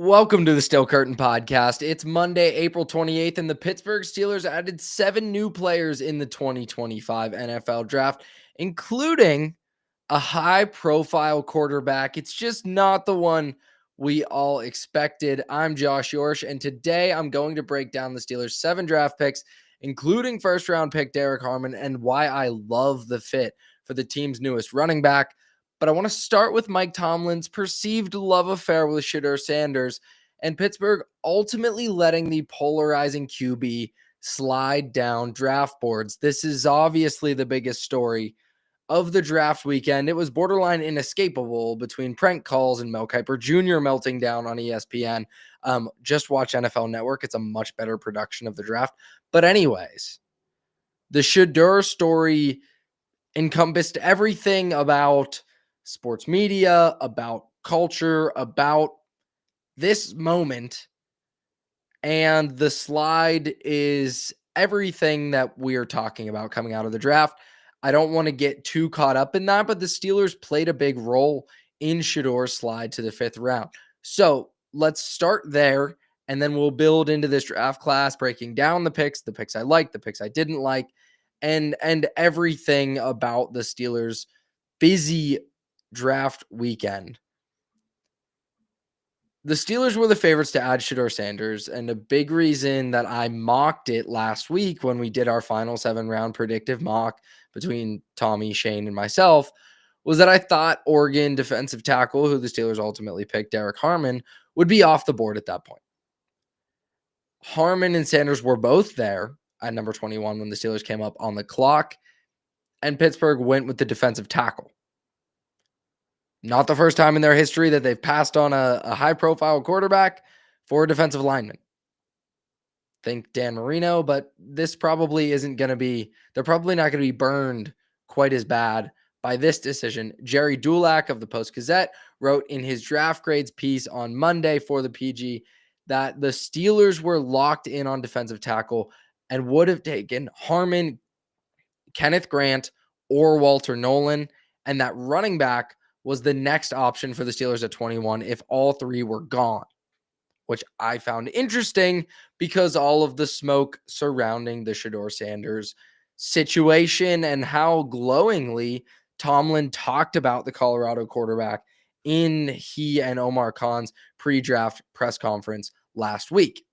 Welcome to the Still Curtain podcast. It's Monday, April 28th, and the Pittsburgh Steelers added 7 new players in the 2025 NFL draft, including a high-profile quarterback. It's just not the one we all expected. I'm Josh Yourish, and today I'm going to break down the Steelers' 7 draft picks, including first-round pick Derek Harmon, and why I love the fit for the team's newest running back. But I want to start with Mike Tomlin's perceived love affair with Shedeur Sanders and Pittsburgh ultimately letting the polarizing QB slide down draft boards. This is obviously the biggest story of the draft weekend. It was borderline inescapable between prank calls and Mel Kiper Jr. melting down on ESPN. Just watch NFL Network. It's a much better production of the draft. But anyways, the Shedeur story encompassed everything about sports media, about culture, about this moment. And the slide is everything that we're talking about coming out of the draft. I don't want to get too caught up in that, but the Steelers played a big role in Shedeur's slide to the 5th round. So let's start there, and then we'll build into this draft class, breaking down the picks I liked, the picks I didn't like, and everything about the Steelers' busy draft weekend. The Steelers were the favorites to add Shedeur Sanders, and a big reason that I mocked it last week when we did our final 7-round predictive mock between Tommy, Shane, and myself was that I thought Oregon defensive tackle, who the Steelers ultimately picked, Derek Harmon, would be off the board at that point. Harmon and Sanders were both there at number 21 when the Steelers came up on the clock, and Pittsburgh went with the defensive tackle. Not the first time in their history that they've passed on a high-profile quarterback for a defensive lineman. Think Dan Marino, but this probably isn't going to be – they're probably not going to be burned quite as bad by this decision. Jerry Dulac of the Post-Gazette wrote in his draft grades piece on Monday for the PG that the Steelers were locked in on defensive tackle and would have taken Harmon, Kenneth Grant, or Walter Nolan, and that running back was the next option for the Steelers at 21 if all three were gone, which I found interesting because all of the smoke surrounding the Shedeur Sanders situation and how glowingly Tomlin talked about the Colorado quarterback in he and Omar Khan's pre-draft press conference last week.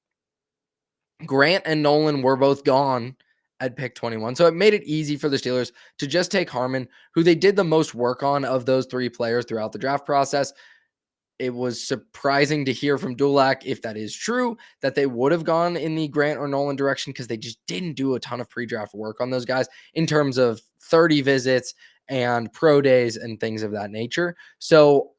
Grant and Nolan were both gone at pick 21. So it made it easy for the Steelers to just take Harmon, who they did the most work on of those three players throughout the draft process. It was surprising to hear from Dulac, if that is true, that they would have gone in the Grant or Nolan direction because they just didn't do a ton of pre-draft work on those guys in terms of 30 visits and pro days and things of that nature. So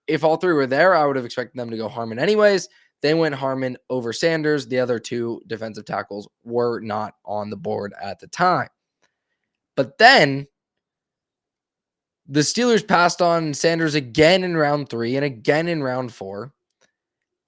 if all three were there, I would have expected them to go Harmon anyways. They went Harmon over Sanders. The other two defensive tackles were not on the board at the time. But then the Steelers passed on Sanders again in round 3 and again in round 4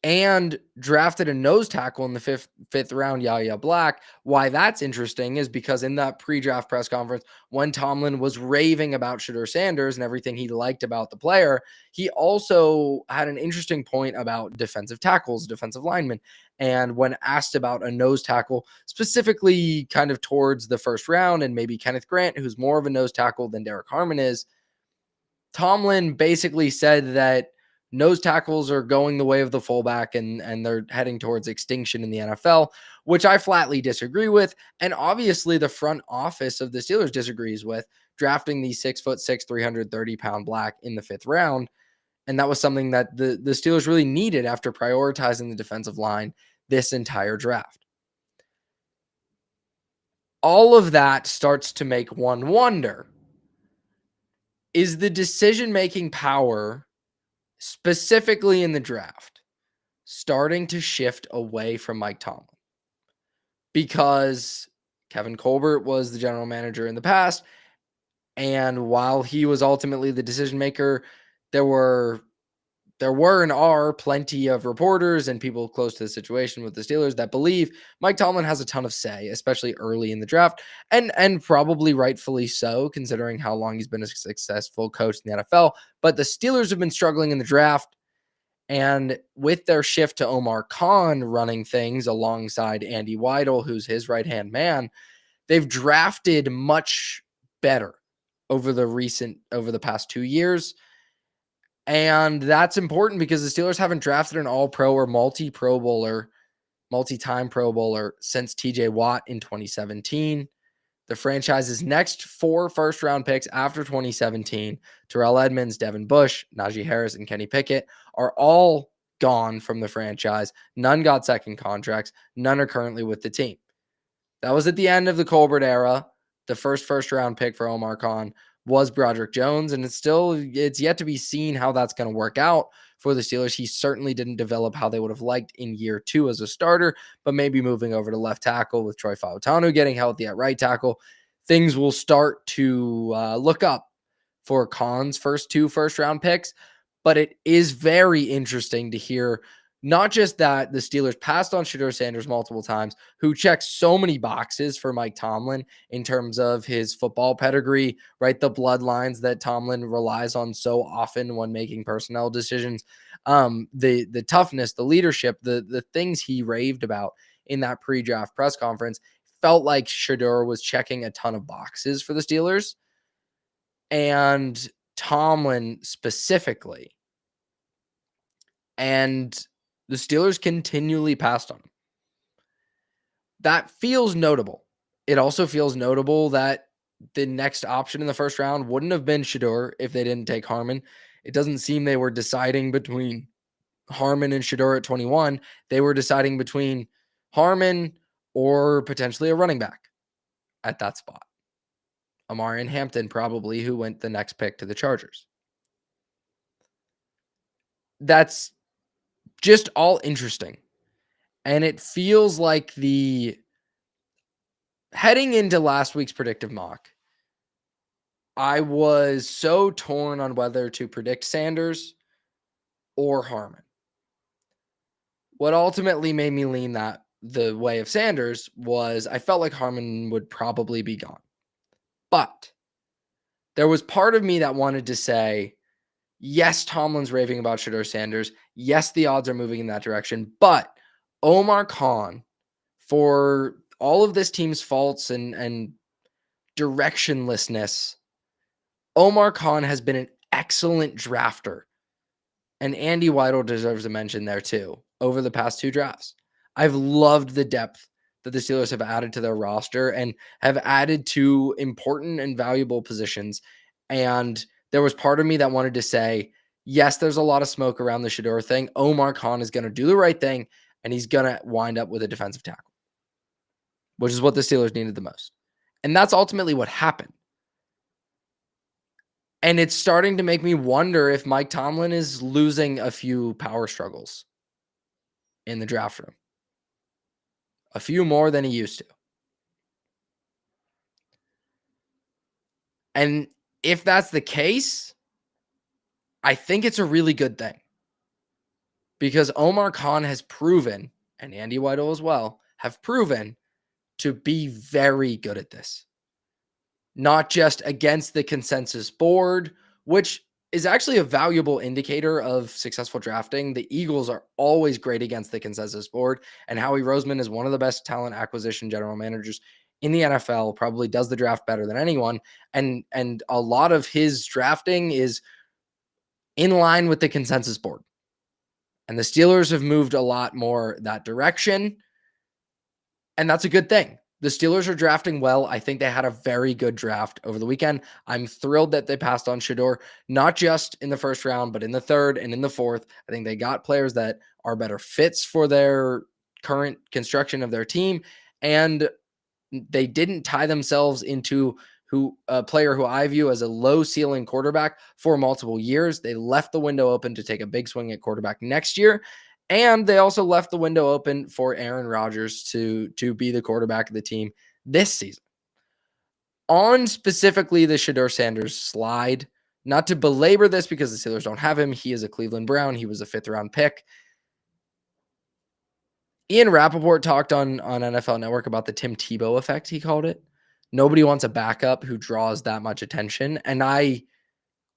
and drafted a nose tackle in the fifth round, Yahya Black. Why that's interesting is because in that pre-draft press conference, when Tomlin was raving about Shedeur Sanders and everything he liked about the player, he also had an interesting point about defensive tackles, defensive linemen. And when asked about a nose tackle, specifically kind of towards the first round, and maybe Kenneth Grant, who's more of a nose tackle than Derek Harmon is, Tomlin basically said that nose tackles are going the way of the fullback and they're heading towards extinction in the NFL, which I flatly disagree with. And obviously the front office of the Steelers disagrees with drafting the 6'6", 330-pound Black in the 5th round. And that was something that the Steelers really needed after prioritizing the defensive line this entire draft. All of that starts to make one wonder. Is the decision-making power, specifically in the draft, starting to shift away from Mike Tomlin? Because Kevin Colbert was the general manager in the past, and while he was ultimately the decision maker, there were and are plenty of reporters and people close to the situation with the Steelers that believe Mike Tomlin has a ton of say, especially early in the draft, and probably rightfully so, considering how long he's been a successful coach in the NFL. But the Steelers have been struggling in the draft, And with their shift to Omar Khan running things alongside Andy Weidel, who's his right-hand man, they've drafted much better over the past 2 years. And that's important because the Steelers haven't drafted an all-pro or multi-pro bowler, multi-time Pro Bowler since TJ Watt in 2017. The franchise's next 4 first-round picks after 2017, Terrell Edmonds, Devin Bush, Najee Harris, and Kenny Pickett, are all gone from the franchise. None got second contracts. None are currently with the team. That was at the end of the Colbert era. The first-round pick for Omar Khan was Broderick Jones, and it's yet to be seen how that's going to work out for the Steelers. He certainly didn't develop how they would have liked in year 2 as a starter, but maybe moving over to left tackle with Troy Fautanu getting healthy at right tackle, things will start to look up for Khan's first 2 first-round picks. But it is very interesting to hear not just that the Steelers passed on Shedeur Sanders multiple times, who checks so many boxes for Mike Tomlin in terms of his football pedigree, right? The bloodlines that Tomlin relies on so often when making personnel decisions, the toughness, the leadership, the things he raved about in that pre-draft press conference felt like Shedeur was checking a ton of boxes for the Steelers. And Tomlin specifically. And the Steelers continually passed on him. That feels notable. It also feels notable that the next option in the first round wouldn't have been Shedeur if they didn't take Harmon. It doesn't seem they were deciding between Harmon and Shedeur at 21. They were deciding between Harmon or potentially a running back at that spot. Amarian Hampton probably, who went the next pick to the Chargers. That's just all interesting. And it feels like heading into last week's predictive mock, I was so torn on whether to predict Sanders or Harmon. What ultimately made me lean the way of Sanders was I felt like Harmon would probably be gone. But there was part of me that wanted to say, yes, Tomlin's raving about Shedeur Sanders. Yes, the odds are moving in that direction. But Omar Khan, for all of this team's faults and directionlessness, Omar Khan has been an excellent drafter. And Andy Weidel deserves a mention there too over the past 2 drafts. I've loved the depth that the Steelers have added to their roster and have added to important and valuable positions. And there was part of me that wanted to say, yes, there's a lot of smoke around the Shedeur thing. Omar Khan is going to do the right thing, and he's going to wind up with a defensive tackle, which is what the Steelers needed the most. And that's ultimately what happened. And it's starting to make me wonder if Mike Tomlin is losing a few power struggles in the draft room. A few more than he used to. And if that's the case, I think it's a really good thing. Because Omar Khan has proven, and Andy Weidel as well, have proven to be very good at this. Not just against the consensus board, which is actually a valuable indicator of successful drafting. The Eagles are always great against the consensus board, and Howie Roseman is one of the best talent acquisition general managers in the NFL, probably does the draft better than anyone. And a lot of his drafting is in line with the consensus board. And the Steelers have moved a lot more that direction. And that's a good thing. The Steelers are drafting well. I think they had a very good draft over the weekend. I'm thrilled that they passed on Shedeur, not just in the first round, but in the third and in the fourth. I think they got players that are better fits for their current construction of their team. And they didn't tie themselves into a player who I view as a low ceiling quarterback for multiple years. They left the window open to take a big swing at quarterback next year. And they also left the window open for Aaron Rodgers to be the quarterback of the team this season. On specifically the Shedeur Sanders slide, not to belabor this because the Steelers don't have him. He is a Cleveland Brown. He was a 5th round pick. Ian Rappaport talked on NFL Network about the Tim Tebow effect, he called it. Nobody wants a backup who draws that much attention. And I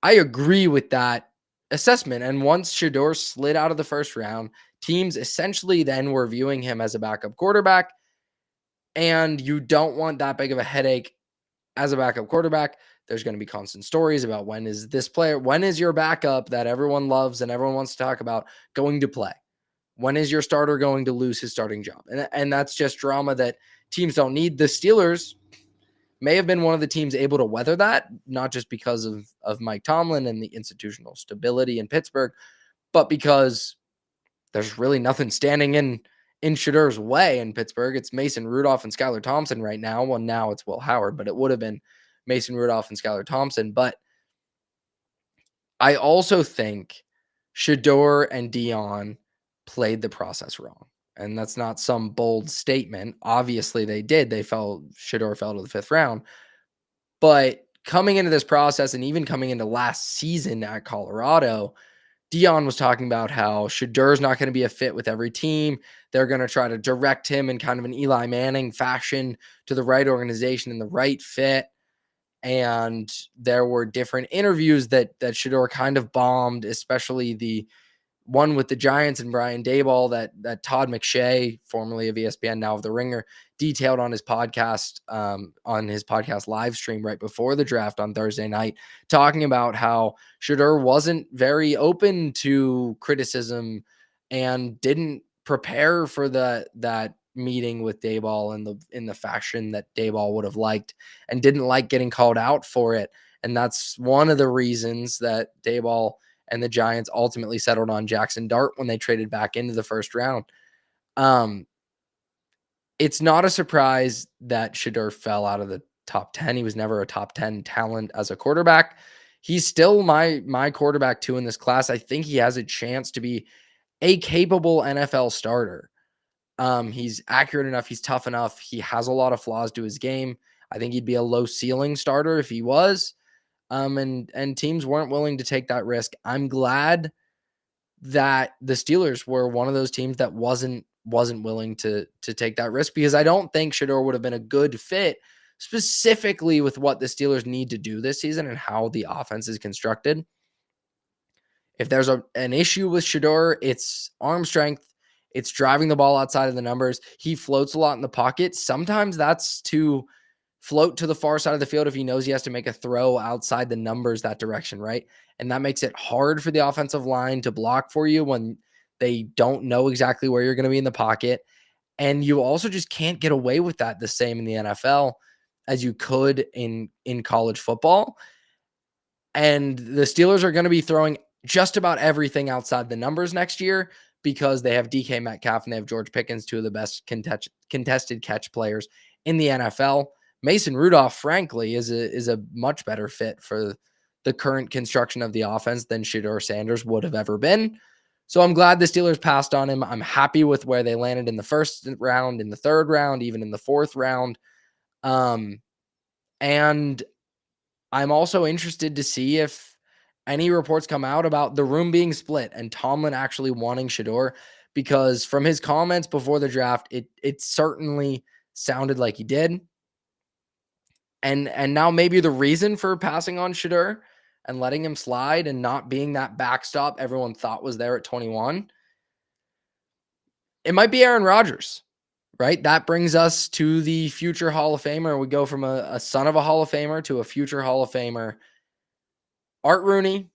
agree with that assessment. And once Shedeur slid out of the first round, teams essentially then were viewing him as a backup quarterback. And you don't want that big of a headache as a backup quarterback. There's going to be constant stories about when is your backup that everyone loves and everyone wants to talk about going to play? When is your starter going to lose his starting job? And that's just drama that teams don't need. The Steelers may have been one of the teams able to weather that, not just because of Mike Tomlin and the institutional stability in Pittsburgh, but because there's really nothing standing in Shedeur's way in Pittsburgh. It's Mason Rudolph and Skylar Thompson right now. Well, now it's Will Howard, but it would have been Mason Rudolph and Skylar Thompson. But I also think Shedeur and Dion played the process wrong. And that's not some bold statement. Obviously, they did. Shedeur fell to the fifth round. But coming into this process and even coming into last season at Colorado, Dion was talking about how Shedeur's not going to be a fit with every team. They're going to try to direct him in kind of an Eli Manning fashion to the right organization and the right fit. And there were different interviews that Shedeur kind of bombed, especially the one with the Giants and Brian Daboll that Todd McShay, formerly of ESPN, now of The Ringer, detailed on his podcast live stream right before the draft on Thursday night, talking about how Shedeur wasn't very open to criticism and didn't prepare for that meeting with Daboll in the fashion that Daboll would have liked, and didn't like getting called out for it. And that's one of the reasons that Daboll and the Giants ultimately settled on Jackson Dart when they traded back into the first round. It's not a surprise that Shedeur fell out of the top 10. He was never a top 10 talent as a quarterback. He's still my quarterback 2 in this class. I think he has a chance to be a capable NFL starter. He's accurate enough. He's tough enough. He has a lot of flaws to his game. I think he'd be a low ceiling starter if he was. And teams weren't willing to take that risk. I'm glad that the Steelers were one of those teams that wasn't willing to take that risk, because I don't think Shedeur would have been a good fit specifically with what the Steelers need to do this season and how the offense is constructed. If there's an issue with Shedeur, it's arm strength. It's driving the ball outside of the numbers. He floats a lot in the pocket. Sometimes that's to float to the far side of the field if he knows he has to make a throw outside the numbers that direction, right? And that makes it hard for the offensive line to block for you when they don't know exactly where you're going to be in the pocket. And you also just can't get away with that the same in the NFL as you could in college football. And the Steelers are going to be throwing just about everything outside the numbers next year because they have DK Metcalf and they have George Pickens, 2 of the best contested catch players in the NFL. Mason Rudolph, frankly, is a much better fit for the current construction of the offense than Shedeur Sanders would have ever been. So I'm glad the Steelers passed on him. I'm happy with where they landed in the first round, in the third round, even in the fourth round. And I'm also interested to see if any reports come out about the room being split and Tomlin actually wanting Shedeur, because from his comments before the draft, it certainly sounded like he did. And now maybe the reason for passing on Shedeur and letting him slide and not being that backstop everyone thought was there at 21, it might be Aaron Rodgers, right? That brings us to the future Hall of Famer. We go from a son of a Hall of Famer to a future Hall of Famer. Art Rooney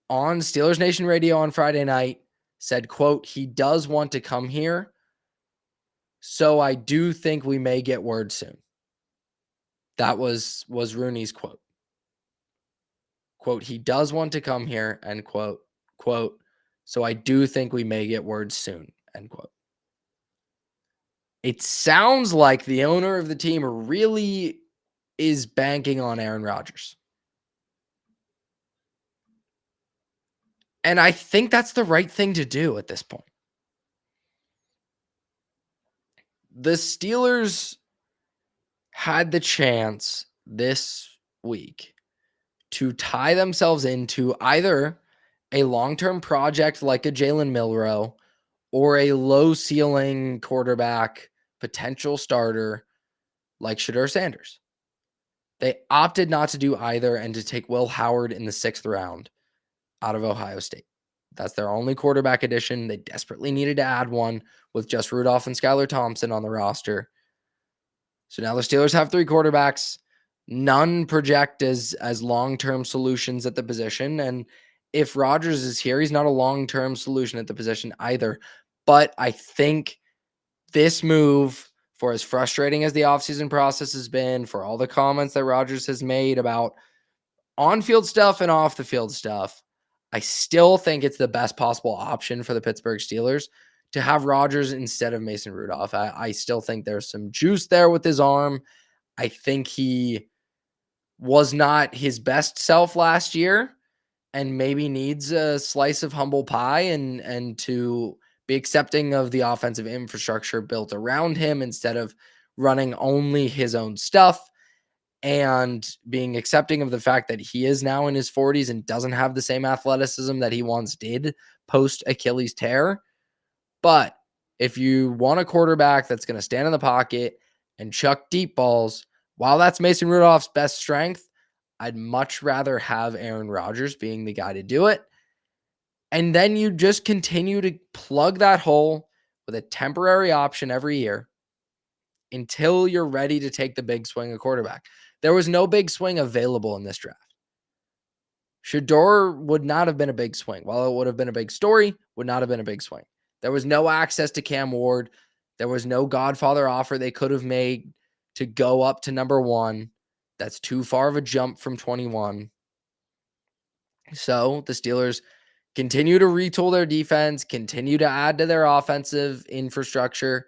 on Steelers Nation Radio on Friday night said, quote, "He does want to come here, so I do think we may get word soon." That was Rooney's quote. Quote, "He does want to come here," end quote. Quote, "So I do think we may get word soon," end quote. It sounds like the owner of the team really is banking on Aaron Rodgers. And I think that's the right thing to do at this point. The Steelers had the chance this week to tie themselves into either a long-term project like a Jalen Milroe or a low-ceiling quarterback potential starter like Shedeur Sanders. They opted not to do either and to take Will Howard in the 6th round. out of Ohio State. That's their only quarterback addition. They desperately needed to add one with just Rudolph and Skylar Thompson on the roster. So now the Steelers have 3 quarterbacks. None project as long-term solutions at the position. And if Rodgers is here, he's not a long-term solution at the position either. But I think this move, for as frustrating as the offseason process has been, for all the comments that Rodgers has made about on-field stuff and off-the-field stuff, I still think it's the best possible option for the Pittsburgh Steelers to have Rodgers instead of Mason Rudolph. I still think there's some juice there with his arm. I think he was not his best self last year and maybe needs a slice of humble pie and to be accepting of the offensive infrastructure built around him instead of running only his own stuff, and being accepting of the fact that he is now in his 40s and doesn't have the same athleticism that he once did post Achilles tear. But if you want a quarterback that's going to stand in the pocket and chuck deep balls, while that's Mason Rudolph's best strength, I'd much rather have Aaron Rodgers being the guy to do it. And then you just continue to plug that hole with a temporary option every year until you're ready to take the big swing at quarterback. There was no big swing available in this draft. Shedeur would not have been a big swing. While it would have been a big story, would not have been a big swing. There was no access to Cam Ward. There was no Godfather offer they could have made to go up to number 1. That's too far of a jump from 21. So the Steelers continue to retool their defense, continue to add to their offensive infrastructure,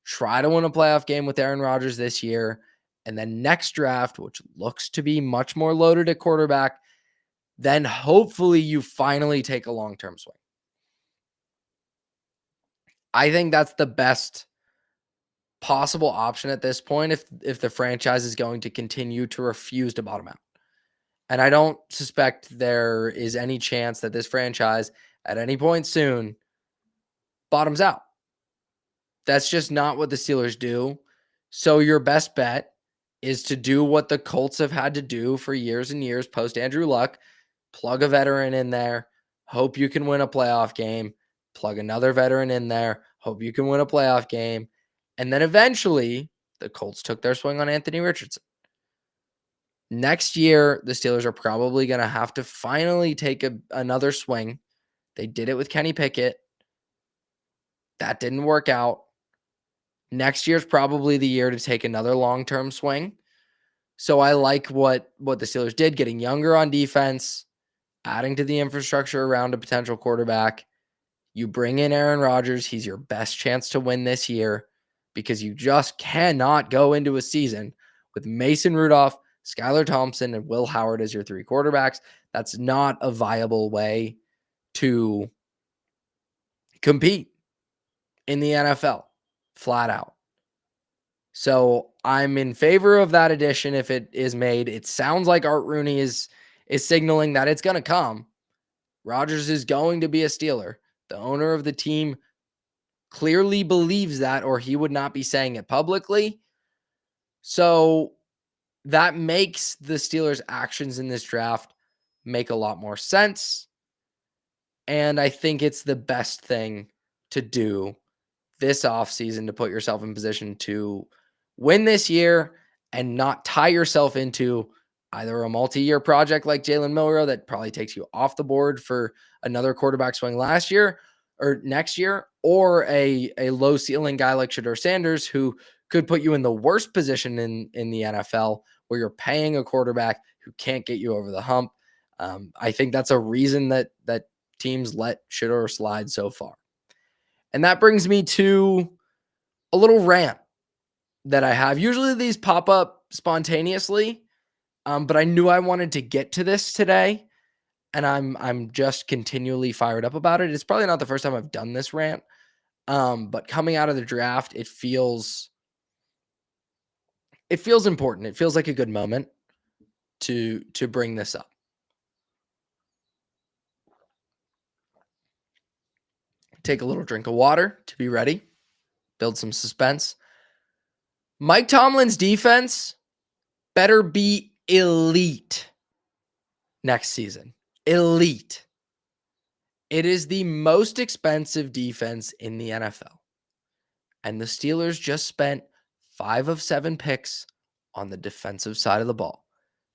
try to win a playoff game with Aaron Rodgers this year. And then next draft, which looks to be much more loaded at quarterback, then hopefully you finally take a long-term swing. I think that's the best possible option at this point if the franchise is going to continue to refuse to bottom out. And I don't suspect there is any chance that this franchise at any point soon bottoms out. That's just not what the Steelers do. So your best bet is to do what the Colts have had to do for years and years post Andrew Luck. Plug a veteran in there. Hope you can win a playoff game. Plug another veteran in there. Hope you can win a playoff game. And then eventually, the Colts took their swing on Anthony Richardson. Next year, the Steelers are probably going to have to finally take another swing. They did it with Kenny Pickett. That didn't work out. Next year's probably the year to take another long-term swing. So I like what the Steelers did, getting younger on defense, adding to the infrastructure around a potential quarterback. You bring in Aaron Rodgers. He's your best chance to win this year because you just cannot go into a season with Mason Rudolph, Skylar Thompson, and Will Howard as your 3 quarterbacks. That's not a viable way to compete in the NFL, flat out. So I'm in favor of that addition if it is made. It sounds like Art Rooney is signaling that it's going to come. Rodgers is going to be a Steeler. The owner of the team clearly believes that, or he would not be saying it publicly. So that makes the Steelers' actions in this draft make a lot more sense. And I think it's the best thing to do this offseason to put yourself in position to win this year and not tie yourself into either a multi-year project like Jalen Milroe that probably takes you off the board for another quarterback swing last year or next year, or a low ceiling guy like Shedeur Sanders who could put you in the worst position in the NFL where you're paying a quarterback who can't get you over the hump. I think that's a reason that teams let Shedeur slide so far. And that brings me to a little rant that I have. Usually these pop up spontaneously, but I knew I wanted to get to this today, and I'm just continually fired up about it. It's probably not the first time I've done this rant, but coming out of the draft, it feels important. It feels like a good moment to bring this up. Take a little drink of water to be ready. Build some suspense. Mike Tomlin's defense better be elite next season. Elite. It is the most expensive defense in the NFL. And the Steelers just spent 5 of 7 picks on the defensive side of the ball.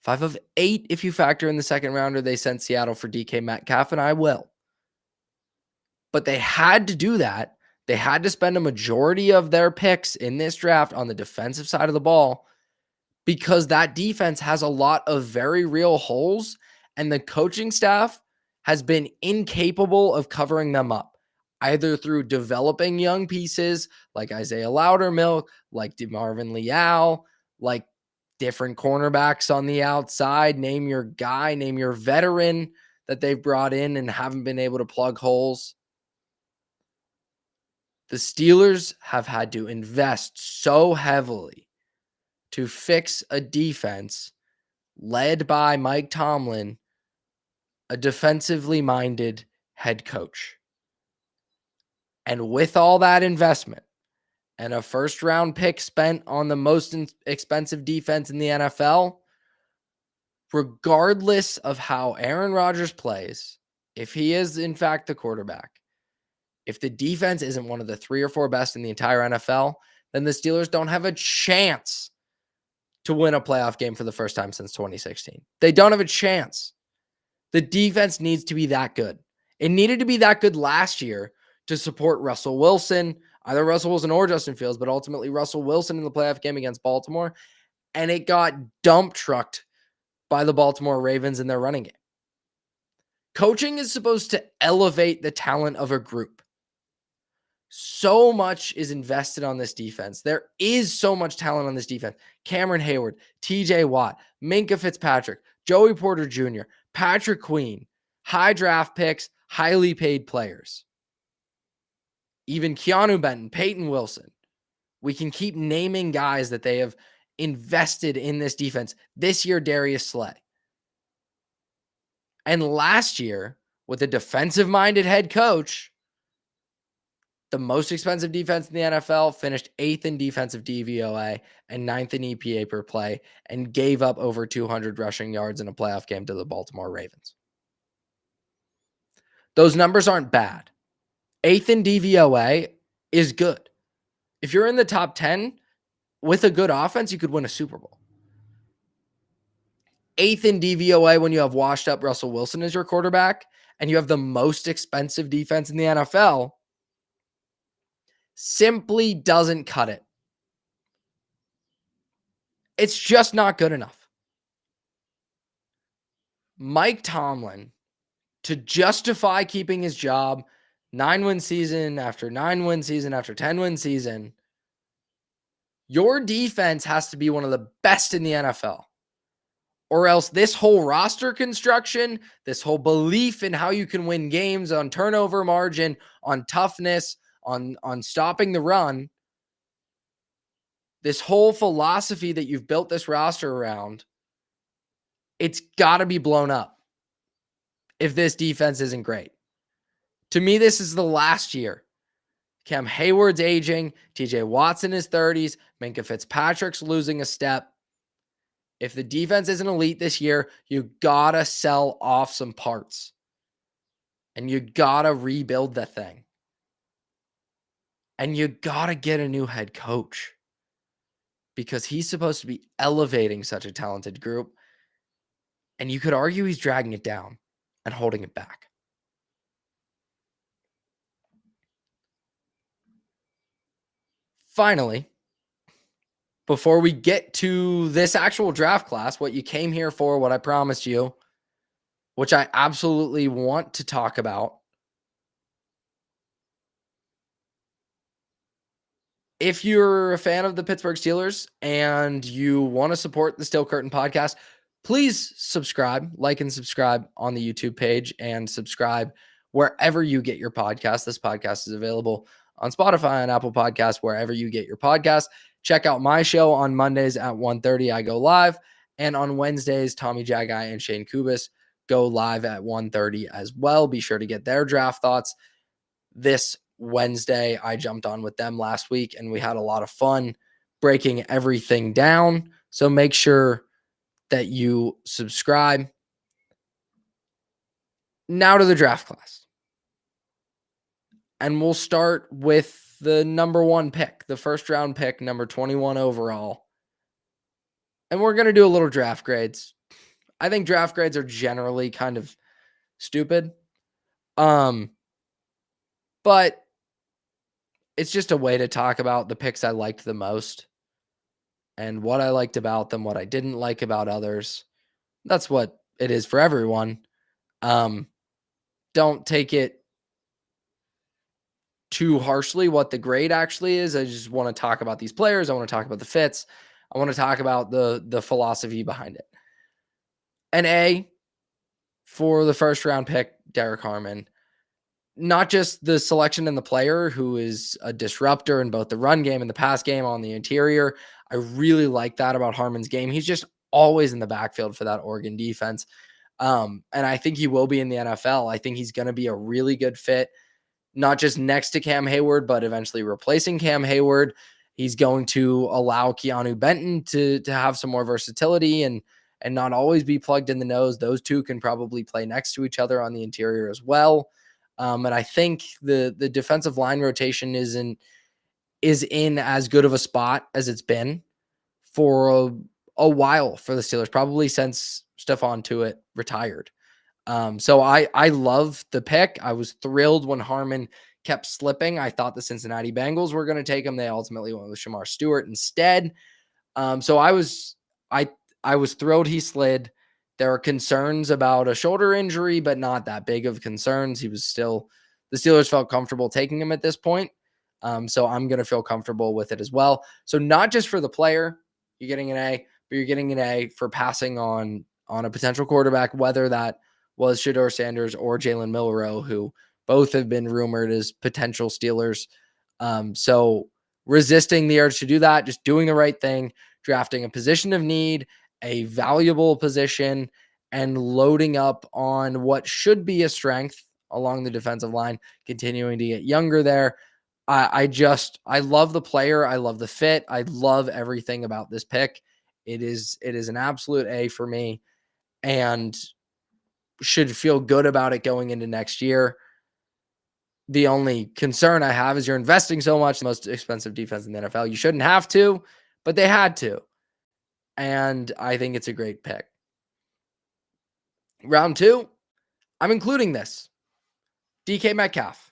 5 of 8 if you factor in the second rounder they sent Seattle for DK Metcalf, and I will. But they had to do that. They had to spend a majority of their picks in this draft on the defensive side of the ball because that defense has a lot of very real holes, and the coaching staff has been incapable of covering them up, either through developing young pieces like Isaiah Loudermilk, like DeMarvin Leal, like different cornerbacks on the outside. Name your guy, name your veteran that they've brought in and haven't been able to plug holes. The Steelers have had to invest so heavily to fix a defense led by Mike Tomlin, a defensively minded head coach. And with all that investment and a first round pick spent on the most expensive defense in the NFL, regardless of how Aaron Rodgers plays, if he is in fact the quarterback, if the defense isn't one of the 3 or 4 best in the entire NFL, then the Steelers don't have a chance to win a playoff game for the first time since 2016. They don't have a chance. The defense needs to be that good. It needed to be that good last year to support Russell Wilson, either Russell Wilson or Justin Fields, but ultimately Russell Wilson in the playoff game against Baltimore. And it got dump trucked by the Baltimore Ravens in their running game. Coaching is supposed to elevate the talent of a group. So much is invested on this defense. There is so much talent on this defense. Cameron Hayward, TJ Watt, Minkah Fitzpatrick, Joey Porter Jr., Patrick Queen, high draft picks, highly paid players. Even Keanu Benton, Peyton Wilson. We can keep naming guys that they have invested in this defense. This year, Darius Slay. And last year, with a defensive-minded head coach, the most expensive defense in the NFL finished 8th in defensive DVOA and 9th in EPA per play and gave up over 200 rushing yards in a playoff game to the Baltimore Ravens. Those numbers aren't bad. 8th in DVOA is good. If you're in the top 10 with a good offense, you could win a Super Bowl. 8th in DVOA when you have washed up Russell Wilson as your quarterback and you have the most expensive defense in the NFL simply doesn't cut it. It's just not good enough. Mike Tomlin, to justify keeping his job 9-win season after 9-win season after 10-win season, your defense has to be one of the best in the NFL. Or else this whole roster construction, this whole belief in how you can win games on turnover margin, on toughness, on stopping the run, this whole philosophy that you've built this roster around, it's got to be blown up if this defense isn't great. To me, this is the last year. Cam Hayward's aging, TJ Watt's in his 30s, Minkah Fitzpatrick's losing a step. If the defense isn't elite this year, you got to sell off some parts. And you got to rebuild the thing. And you got to get a new head coach. Because he's supposed to be elevating such a talented group. And you could argue he's dragging it down and holding it back. Finally, before we get to this actual draft class, what you came here for, what I promised you, which I absolutely want to talk about. If you're a fan of the Pittsburgh Steelers and you want to support the Steel Curtain podcast, please subscribe, like and subscribe on the YouTube page and subscribe wherever you get your podcast. This podcast is available on Spotify and Apple Podcasts, wherever you get your podcast. Check out my show on Mondays at 1:30. I go live. And on Wednesdays, Tommy Jagai and Shane Kubis go live at 1:30 as well. Be sure to get their draft thoughts this Wednesday. I jumped on with them last week and we had a lot of fun breaking everything down. So make sure that you subscribe. Now to the draft class. And we'll start with the number 1 pick, the first round pick, number 21 overall. And we're going to do a little draft grades. I think draft grades are generally kind of stupid. But it's just a way to talk about the picks I liked the most and what I liked about them, what I didn't like about others. That's what it is for everyone. Don't take it too harshly what the grade actually is. I just want to talk about these players. I want to talk about the fits. I want to talk about the philosophy behind it. An A for the first round pick, Derek Harmon. Not just the selection and the player, who is a disruptor in both the run game and the pass game on the interior. I really like that about Harmon's game. He's just always in the backfield for that Oregon defense. And I think he will be in the NFL. I think he's going to be a really good fit, not just next to Cam Hayward, but eventually replacing Cam Hayward. He's going to allow Keanu Benton to have some more versatility and not always be plugged in the nose. Those two can probably play next to each other on the interior as well. And I think the defensive line rotation is in as good of a spot as it's been for a while for the Steelers, probably since Stephon Tuitt retired. So I love the pick. I was thrilled when Harmon kept slipping. I thought the Cincinnati Bengals were going to take him. They ultimately went with Shamar Stewart instead. So I was thrilled he slid. There are concerns about a shoulder injury, but not that big of concerns. The Steelers felt comfortable taking him at this point. So I'm going to feel comfortable with it as well. So not just for the player, you're getting an A, but you're getting an A for passing on a potential quarterback, whether that was Shedeur Sanders or Jalen Milroe, who both have been rumored as potential Steelers. So resisting the urge to do that, just doing the right thing, drafting a position of need, a valuable position, and loading up on what should be a strength along the defensive line, continuing to get younger there. I love the player. I love the fit. I love everything about this pick. It is an absolute A for me and should feel good about it going into next year. The only concern I have is you're investing so much, the most expensive defense in the NFL. You shouldn't have to, but they had to. And I think it's a great pick. Round 2, I'm including this. DK Metcalf.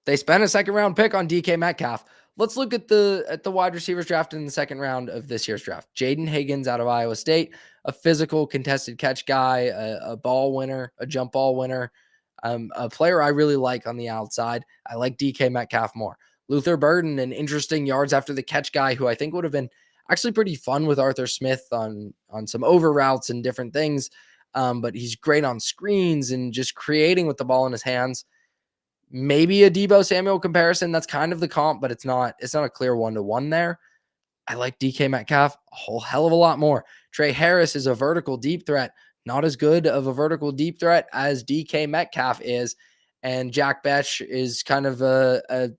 They spent a second round pick on DK Metcalf. Let's look at the wide receivers drafted in the second round of this year's draft. Jaden Higgins out of Iowa State, a physical contested catch guy, a ball winner, a jump ball winner, a player I really like on the outside. I like DK Metcalf more. Luther Burden, an interesting yards after the catch guy who I think would have been actually pretty fun with Arthur Smith on some over routes and different things. But he's great on screens and just creating with the ball in his hands. Maybe a Deebo Samuel comparison. That's kind of the comp, but it's not a clear 1-to-1 there. I like DK Metcalf a whole hell of a lot more. Trey Harris is a vertical deep threat, not as good of a vertical deep threat as DK Metcalf is. And Jack Betch is kind of a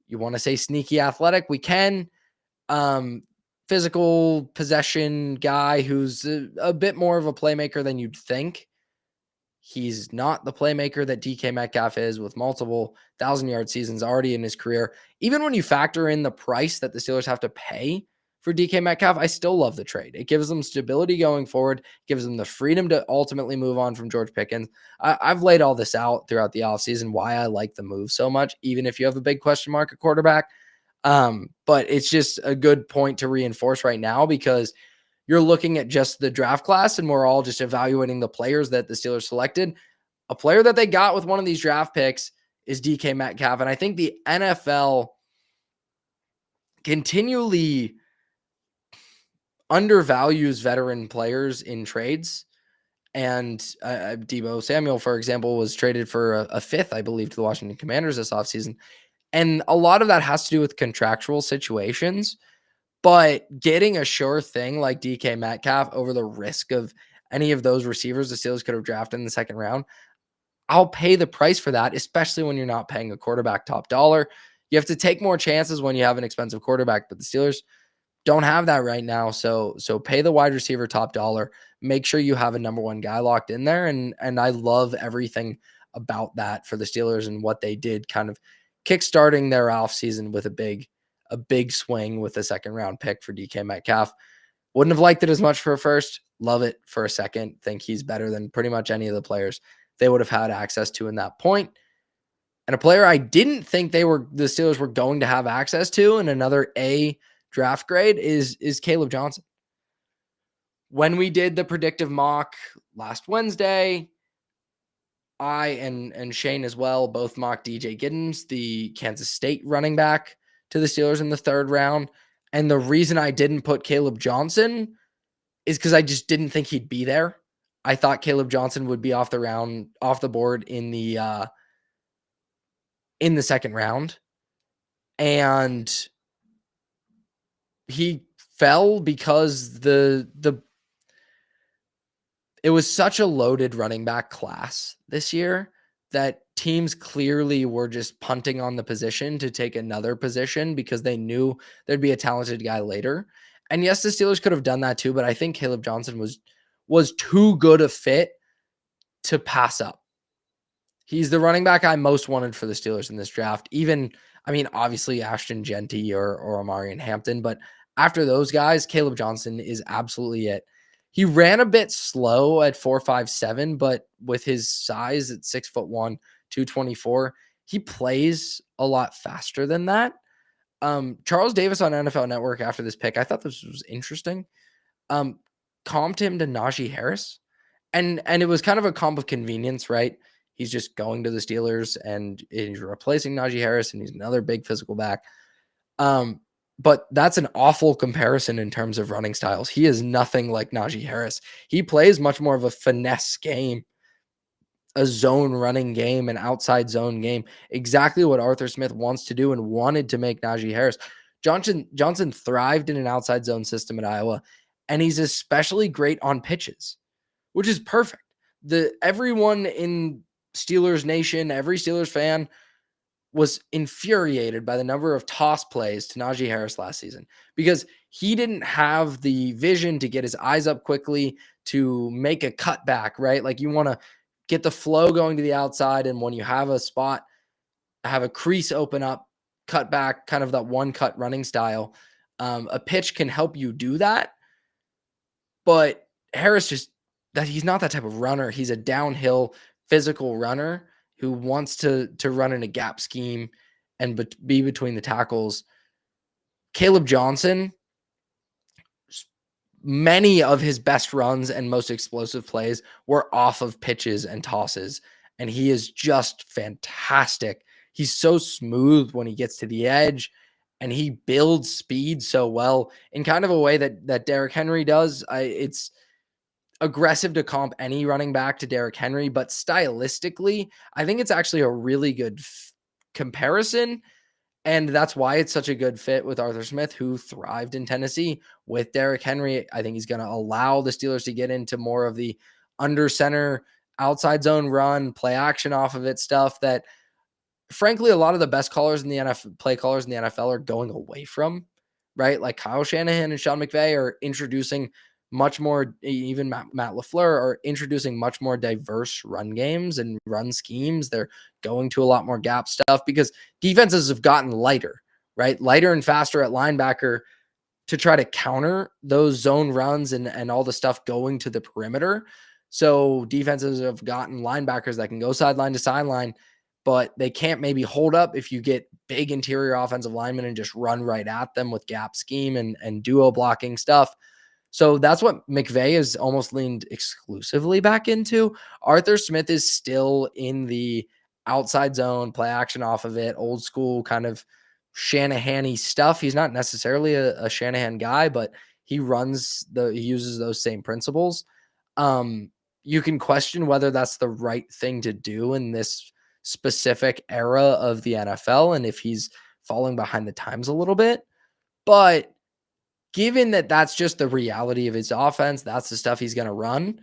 you want to say sneaky athletic? We can. Physical possession guy who's a bit more of a playmaker than you'd think. He's not the playmaker that DK Metcalf is, with multiple 1,000-yard seasons already in his career. Even when you factor in the price that the Steelers have to pay for DK Metcalf, I still love the trade. It gives them stability going forward, gives them the freedom to ultimately move on from George Pickens. I've laid all this out throughout the offseason, why I like the move so much, even if you have a big question mark at quarterback. But it's just a good point to reinforce right now because you're looking at just the draft class and we're all just evaluating the players that the Steelers selected. A player that they got with one of these draft picks is DK Metcalf. And I think the NFL continually undervalues veteran players in trades. And Deebo Samuel, for example, was traded for a fifth, I believe, to the Washington Commanders this offseason. And a lot of that has to do with contractual situations. But getting a sure thing like DK Metcalf over the risk of any of those receivers the Steelers could have drafted in the second round, I'll pay the price for that, especially when you're not paying a quarterback top dollar. You have to take more chances when you have an expensive quarterback, but the Steelers don't have that right now. So pay the wide receiver top dollar. Make sure you have a number 1 guy locked in there. And I love everything about that for the Steelers and what they did, kind of kickstarting their offseason with a big swing with a second round pick for DK Metcalf. Wouldn't have liked it as much for a first. Love it for a second. Think he's better than pretty much any of the players they would have had access to in that point. And a player I didn't think the Steelers were going to have access to in another A draft grade is Caleb Johnson. When we did the predictive mock last Wednesday, I and Shane as well both mocked DJ Giddens, the Kansas State running back, to the Steelers in the third round. And the reason I didn't put Caleb Johnson is because I just didn't think he'd be there. I thought Caleb Johnson would be off the board in the second round. And he fell because it was such a loaded running back class this year that teams clearly were just punting on the position to take another position because they knew there'd be a talented guy later. And yes, the Steelers could have done that too, but I think Caleb Johnson was too good a fit to pass up. He's the running back I most wanted for the Steelers in this draft. Obviously Ashton Genty or Omarion Hampton, but after those guys, Caleb Johnson is absolutely it. He ran a bit slow at 4.57, but with his size at 6'1", 224, he plays a lot faster than that. Charles Davis on NFL Network after this pick, I thought this was interesting. Comped him to Najee Harris. And it was kind of a comp of convenience, right? He's just going to the Steelers and he's replacing Najee Harris, and he's another big physical back. But that's an awful comparison in terms of running styles. He is nothing like Najee Harris. He plays much more of a finesse game, a zone running game, an outside zone game, exactly what Arthur Smith wants to do and wanted to make Najee Harris. Johnson thrived in an outside zone system at Iowa, and he's especially great on pitches, which is perfect. Everyone in Steelers Nation, every Steelers fan was infuriated by the number of toss plays to Najee Harris last season because he didn't have the vision to get his eyes up quickly to make a cutback, right? Like you want to get the flow going to the outside, and when you have a spot, have a crease open up, cut back, kind of that one cut running style. A pitch can help you do that, but Harris he's not that type of runner. He's a downhill physical runner who wants to run in a gap scheme and be between the tackles. Caleb Johnson, many of his best runs and most explosive plays were off of pitches and tosses, and he is just fantastic. He's so smooth when he gets to the edge, and he builds speed so well in kind of a way that Derrick Henry does. It's aggressive to comp any running back to Derrick Henry, but stylistically, I think it's actually a really good comparison. And that's why it's such a good fit with Arthur Smith, who thrived in Tennessee with Derrick Henry. I think he's going to allow the Steelers to get into more of the under center, outside zone run, play action off of it stuff that, frankly, a lot of the best callers in the NFL, play callers in the NFL are going away from, right? Like Kyle Shanahan and Sean McVay are introducing much more, even Matt LaFleur are introducing much more diverse run games and run schemes. They're going to a lot more gap stuff because defenses have gotten lighter, right? Lighter and faster at linebacker to try to counter those zone runs and all the stuff going to the perimeter. So defenses have gotten linebackers that can go sideline to sideline, but they can't maybe hold up if you get big interior offensive linemen and just run right at them with gap scheme and duo blocking stuff. So that's what McVay has almost leaned exclusively back into. Arthur Smith is still in the outside zone, play action off of it, old school kind of Shanahan-y stuff. He's not necessarily a Shanahan guy, but he uses those same principles. You can question whether that's the right thing to do in this specific era of the NFL and if he's falling behind the times a little bit. But given that that's just the reality of his offense, that's the stuff he's going to run,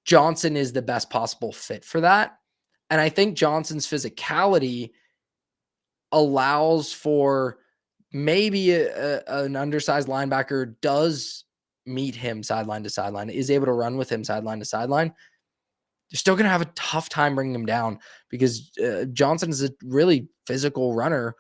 Johnson is the best possible fit for that. And I think Johnson's physicality allows for maybe an undersized linebacker does meet him sideline to sideline, is able to run with him sideline to sideline. you're still going to have a tough time bringing him down because Johnson is a really physical runner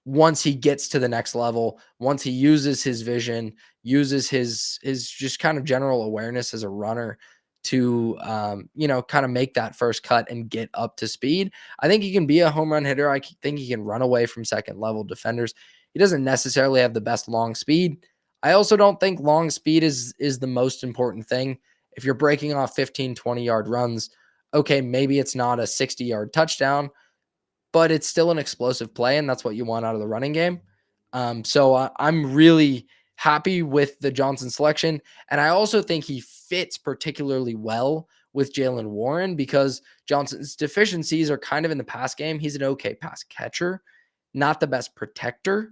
once he gets to the next level, once he uses his vision, uses his just kind of general awareness as a runner to kind of make that first cut and get up to speed. I think he can be a home run hitter. I think he can run away from second level defenders. He doesn't necessarily have the best long speed. I also don't think long speed is the most important thing. If you're breaking off 15, 20-yard runs, okay, maybe it's not a 60-yard touchdown, but it's still an explosive play, and that's what you want out of the running game. So I'm really happy with the Johnson selection, and I also think he fits particularly well with Jaylen Warren because Johnson's deficiencies are kind of in the pass game. He's an okay pass catcher, not the best protector.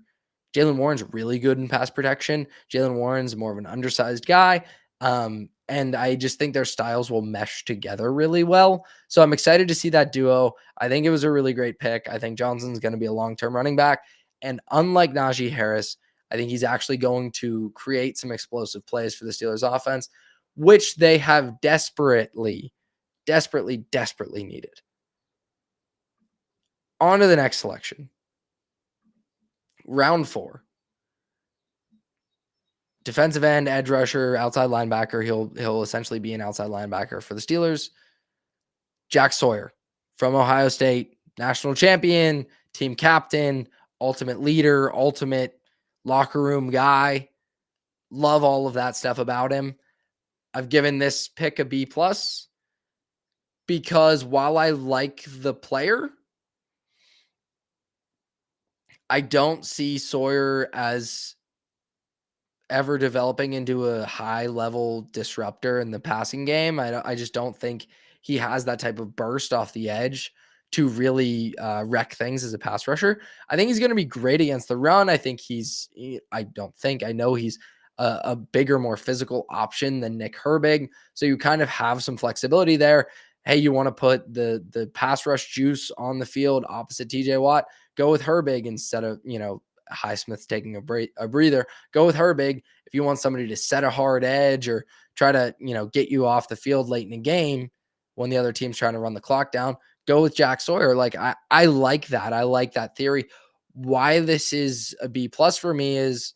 Jaylen Warren's really good in pass protection. Jaylen Warren's more of an undersized guy. And I just think their styles will mesh together really well. So I'm excited to see that duo. I think it was a really great pick. I think Johnson's going to be a long-term running back. And unlike Najee Harris, I think he's actually going to create some explosive plays for the Steelers offense, which they have desperately needed. On to the next selection. Round 4. Defensive end, edge rusher, outside linebacker. He'll essentially be an outside linebacker for the Steelers. Jack Sawyer from Ohio State, national champion, team captain, ultimate leader, ultimate locker room guy. Love all of that stuff about him. I've given this pick a B+ because while I like the player, I don't see Sawyer as ever developing into a high level disruptor in the passing game. I just don't think he has that type of burst off the edge to really wreck things as a pass rusher. I think he's going to be great against the run. I know he's a bigger, more physical option than Nick Herbig. So you kind of have some flexibility there. Hey, you want to put the pass rush juice on the field opposite TJ Watt, go with Herbig instead of, Highsmith's taking a breather. Go with Herbig if you want somebody to set a hard edge or try to, get you off the field late in the game when the other team's trying to run the clock down. Go with Jack Sawyer. Like I like that. I like that theory. Why this is a B+ for me is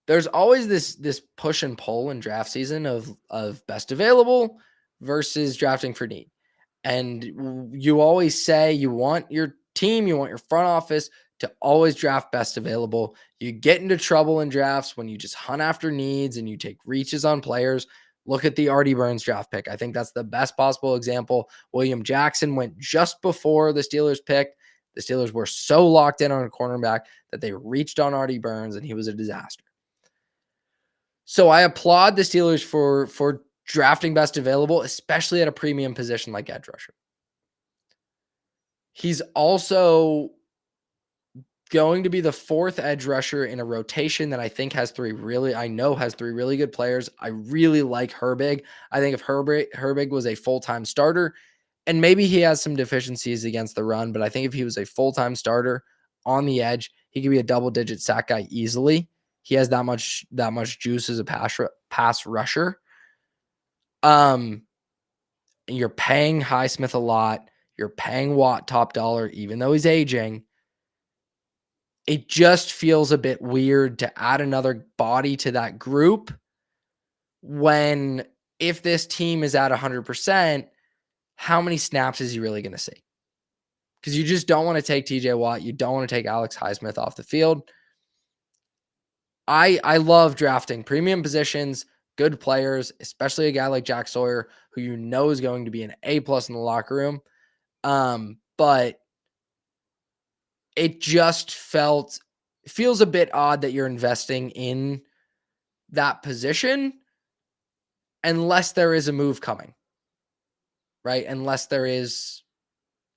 there's always this push and pull in draft season of best available versus drafting for need. And you always say you want your team, you want your front office to always draft best available. You get into trouble in drafts when you just hunt after needs and you take reaches on players. Look at the Artie Burns draft pick. I think that's the best possible example. William Jackson went just before the Steelers picked. The Steelers were so locked in on a cornerback that they reached on Artie Burns, and he was a disaster. So I applaud the Steelers for drafting best available, especially at a premium position like edge rusher. He's also going to be the 4th edge rusher in a rotation that I think has 3 really good players. I really like Herbig. I think if Herbig was a full-time starter, and maybe he has some deficiencies against the run, but I think if he was a full-time starter on the edge, he could be a double-digit sack guy easily. He has that much juice as a pass rusher. You're paying Highsmith a lot. You're paying Watt top dollar, even though he's aging. It just feels a bit weird to add another body to that group when if this team is at 100%, how many snaps is he really going to see? Because you just don't want to take TJ Watt. You don't want to take Alex Highsmith off the field. I love drafting premium positions, good players, especially a guy like Jack Sawyer, who is going to be an A+ in the locker room. But it just feels a bit odd that you're investing in that position unless there is a move coming, right? Unless there is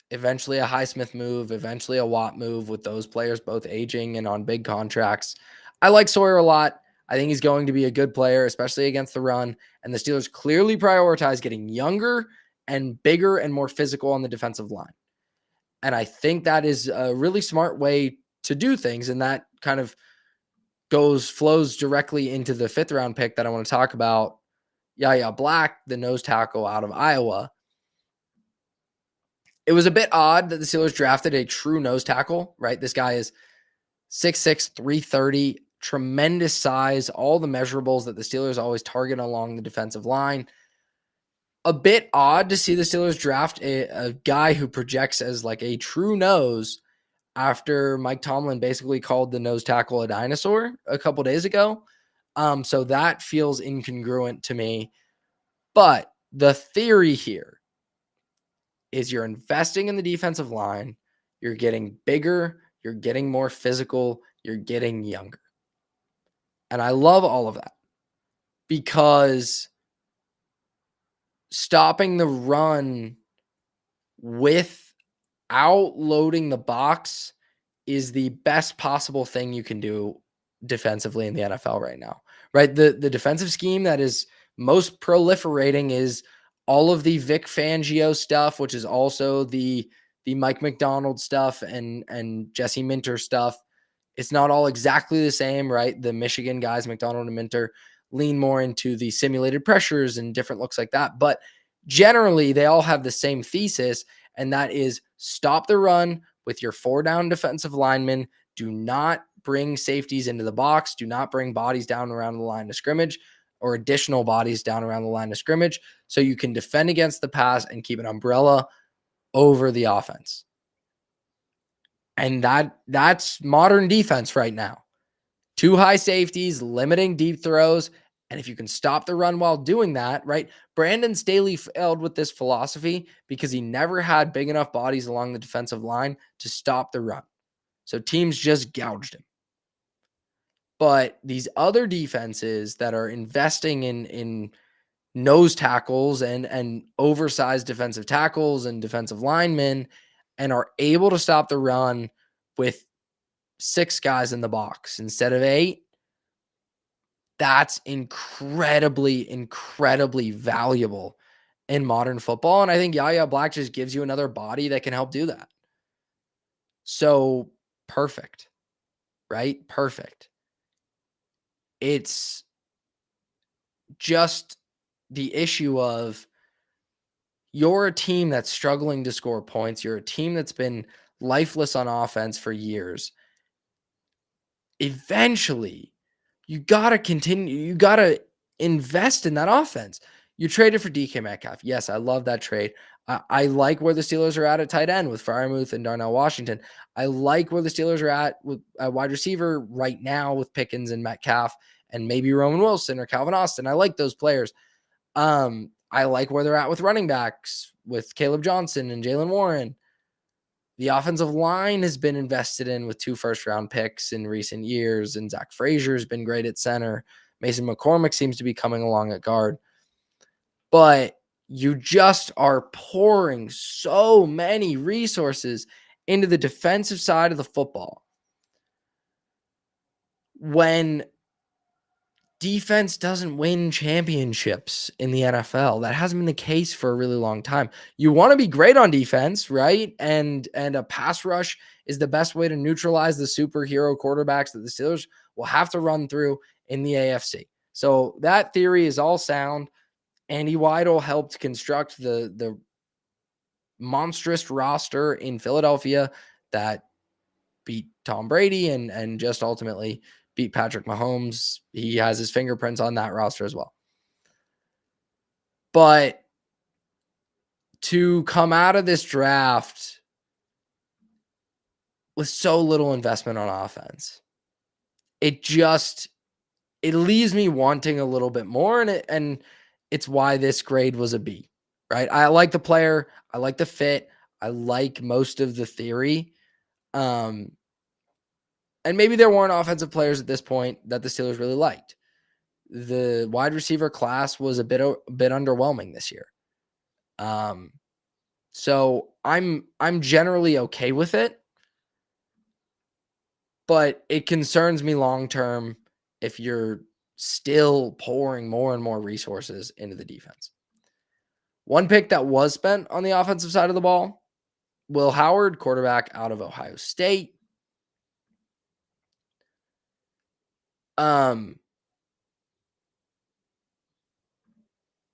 eventually a Highsmith move, eventually a Watt move with those players both aging and on big contracts. I like Sawyer a lot. I think he's going to be a good player, especially against the run. And the Steelers clearly prioritize getting younger and bigger and more physical on the defensive line. And I think that is a really smart way to do things. And that kind of flows directly into the 5th round pick that I want to talk about Yaya Black, the nose tackle out of Iowa. It was a bit odd that the Steelers drafted a true nose tackle, right? This guy is 6'6", 330, tremendous size, all the measurables that the Steelers always target along the defensive line. A bit odd to see the Steelers draft a guy who projects as like a true nose after Mike Tomlin basically called the nose tackle a dinosaur a couple days ago. So that feels incongruent to me. But the theory here is you're investing in the defensive line, you're getting bigger, you're getting more physical, you're getting younger. And I love all of that because stopping the run without loading the box is the best possible thing you can do defensively in the NFL right now, right? The defensive scheme that is most proliferating is all of the Vic Fangio stuff, which is also the Mike McDonald stuff and Jesse Minter stuff. It's not all exactly the same, right? The Michigan guys, McDonald and Minter, lean more into the simulated pressures and different looks like that. But generally, they all have the same thesis, and that is stop the run with your 4-down defensive linemen. Do not bring safeties into the box. Do not bring bodies down around the line of scrimmage or additional bodies down around the line of scrimmage so you can defend against the pass and keep an umbrella over the offense. And that's modern defense right now. 2 high safeties, limiting deep throws. And if you can stop the run while doing that, right? Brandon Staley failed with this philosophy because he never had big enough bodies along the defensive line to stop the run. So teams just gouged him. But these other defenses that are investing in nose tackles and oversized defensive tackles and defensive linemen and are able to stop the run with 6 guys in the box instead of 8, that's incredibly, incredibly valuable in modern football. And I think Yaya Black just gives you another body that can help do that. So perfect, right? Perfect. It's just the issue of you're a team that's struggling to score points. You're a team that's been lifeless on offense for years. Eventually, you got to continue. You got to invest in that offense. You traded for DK Metcalf. Yes, I love that trade. I like where the Steelers are at tight end with Freiermuth and Darnell Washington. I like where the Steelers are at with a wide receiver right now with Pickens and Metcalf and maybe Roman Wilson or Calvin Austin. I like those players. I like where they're at with running backs with Caleb Johnson and Jalen Warren. The offensive line has been invested in with 2 first-round picks in recent years, and Zach Frazier has been great at center. Mason McCormick seems to be coming along at guard. But you just are pouring so many resources into the defensive side of the football when defense doesn't win championships in the NFL. That hasn't been the case for a really long time. You want to be great on defense, right? And a pass rush is the best way to neutralize the superhero quarterbacks that the Steelers will have to run through in the AFC. So that theory is all sound. Andy Weidel helped construct the monstrous roster in Philadelphia that beat Tom Brady and just ultimately beat Patrick Mahomes. He has his fingerprints on that roster as well. But to come out of this draft with so little investment on offense, it leaves me wanting a little bit more, and it's why this grade was a B, right? I like the player, I like the fit, I like most of the theory. And maybe there weren't offensive players at this point that the Steelers really liked. The wide receiver class was a bit underwhelming this year. So I'm generally okay with it, but it concerns me long term if you're still pouring more and more resources into the defense. One pick that was spent on the offensive side of the ball, Will Howard, quarterback out of Ohio State.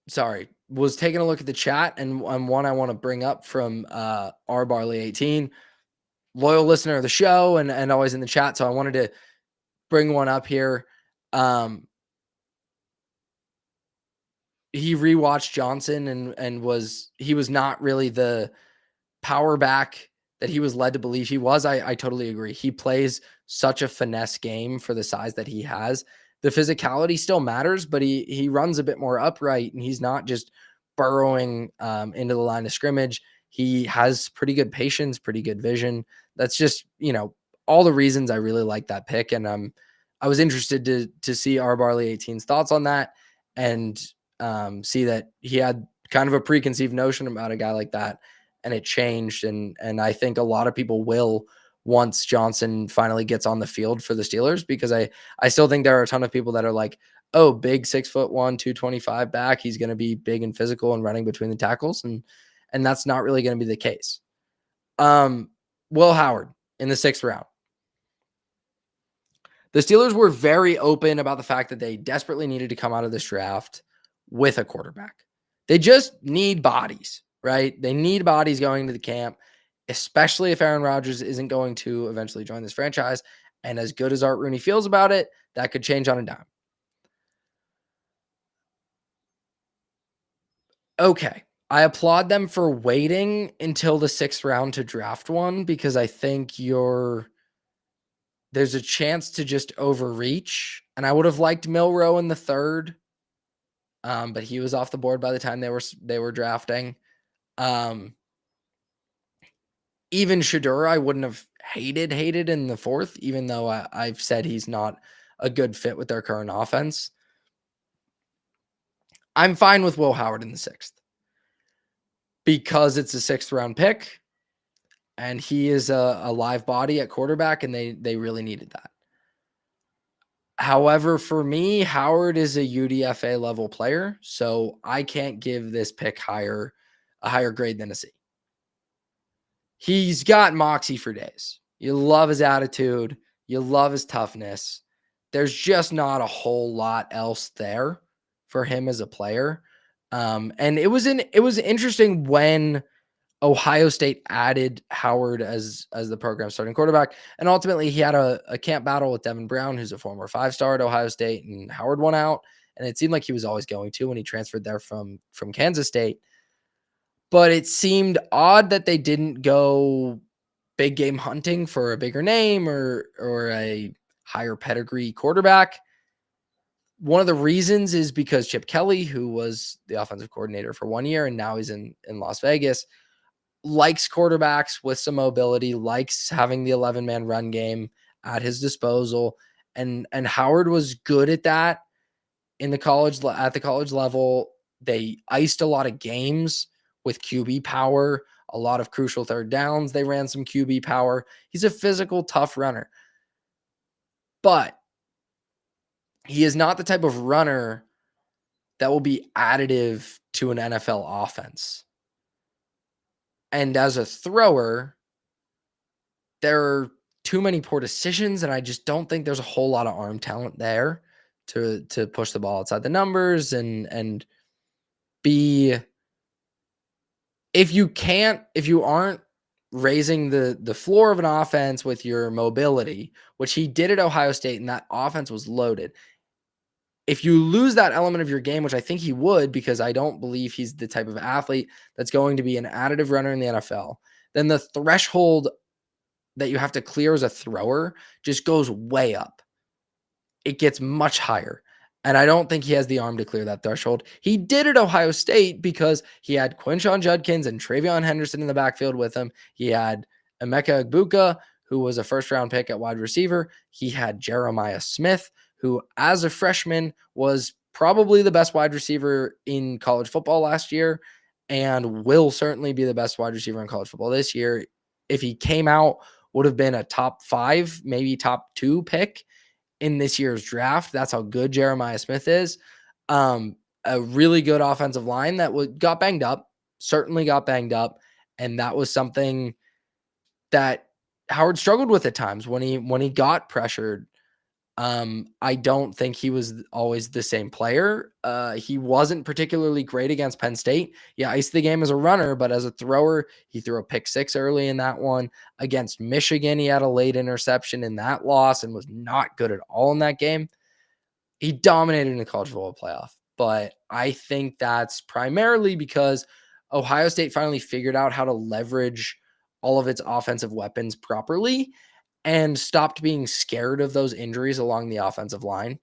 sorry, was taking a look at the chat, and one I want to bring up from R Barley 18, loyal listener of the show and always in the chat. So I wanted to bring one up here. He rewatched Johnson and was not really the power back that he was led to believe he was. I totally agree. He plays such a finesse game for the size that he has. The physicality still matters, but he runs a bit more upright, and he's not just burrowing into the line of scrimmage. He has pretty good patience, pretty good vision. That's just, all the reasons I really like that pick. And I was interested to see R Barley 18's thoughts on that, and see that he had kind of a preconceived notion about a guy like that, and it changed. And I think a lot of people will, once Johnson finally gets on the field for the Steelers, because I still think there are a ton of people that are like, oh, big 6'1", 225 back, he's going to be big and physical and running between the tackles. And that's not really going to be the case. Will Howard in the 6th round. The Steelers were very open about the fact that they desperately needed to come out of this draft with a quarterback. They just need bodies, right? They need bodies going into the camp, especially if Aaron Rodgers isn't going to eventually join this franchise. And as good as Art Rooney feels about it, that could change on a dime. Okay. I applaud them for waiting until the 6th round to draft one, because I think there's a chance to just overreach. And I would have liked Milroe in the 3rd. But he was off the board by the time they were drafting. Even Shedeur, I wouldn't have hated in the 4th, even though I've said he's not a good fit with their current offense. I'm fine with Will Howard in the 6th because it's a 6th round pick, and he is a live body at quarterback, and they really needed that. However, for me, Howard is a UDFA level player, so I can't give this pick a higher grade than a C. He's got moxie for days. You love his attitude. You love his toughness. There's just not a whole lot else there for him as a player. And it was interesting when Ohio State added Howard as the program starting quarterback. And ultimately he had a camp battle with Devin Brown, who's a former 5-star at Ohio State, and Howard won out. And it seemed like he was always going to when he transferred there from Kansas State. But it seemed odd that they didn't go big game hunting for a bigger name or a higher pedigree quarterback. One of the reasons is because Chip Kelly, who was the offensive coordinator for 1 year and now he's in Las Vegas, likes quarterbacks with some mobility, likes having the 11-man run game at his disposal. And Howard was good at that at the college level. They iced a lot of games with QB power, a lot of crucial 3rd downs. They ran some QB power. He's a physical, tough runner, but he is not the type of runner that will be additive to an NFL offense. And as a thrower, there are too many poor decisions, and I just don't think there's a whole lot of arm talent there to push the ball outside the numbers and be. If you aren't raising the floor of an offense with your mobility, which he did at Ohio State, and that offense was loaded. If you lose that element of your game, which I think he would, because I don't believe he's the type of athlete that's going to be an additive runner in the NFL, then the threshold that you have to clear as a thrower just goes way up. It gets much higher. And I don't think he has the arm to clear that threshold. He did at Ohio State because he had Quinshon Judkins and Travion Henderson in the backfield with him. He had Emeka Egbuka, who was a 1st-round pick at wide receiver. He had Jeremiah Smith, who as a freshman was probably the best wide receiver in college football last year and will certainly be the best wide receiver in college football this year. If he came out, would have been a top 5, maybe top 2 pick in this year's draft. That's how good Jeremiah Smith is. A really good offensive line that got banged up, certainly got banged up. And that was something that Howard struggled with at times when he got pressured. I don't think he was always the same player. He wasn't particularly great against Penn State. He iced the game as a runner, but as a thrower, he threw a pick six early in that one. Against Michigan, he had a late interception in that loss and was not good at all in that game. He dominated in the college football playoff, but I think that's primarily because Ohio State finally figured out how to leverage all of its offensive weapons properly and stopped being scared of those injuries along the offensive line.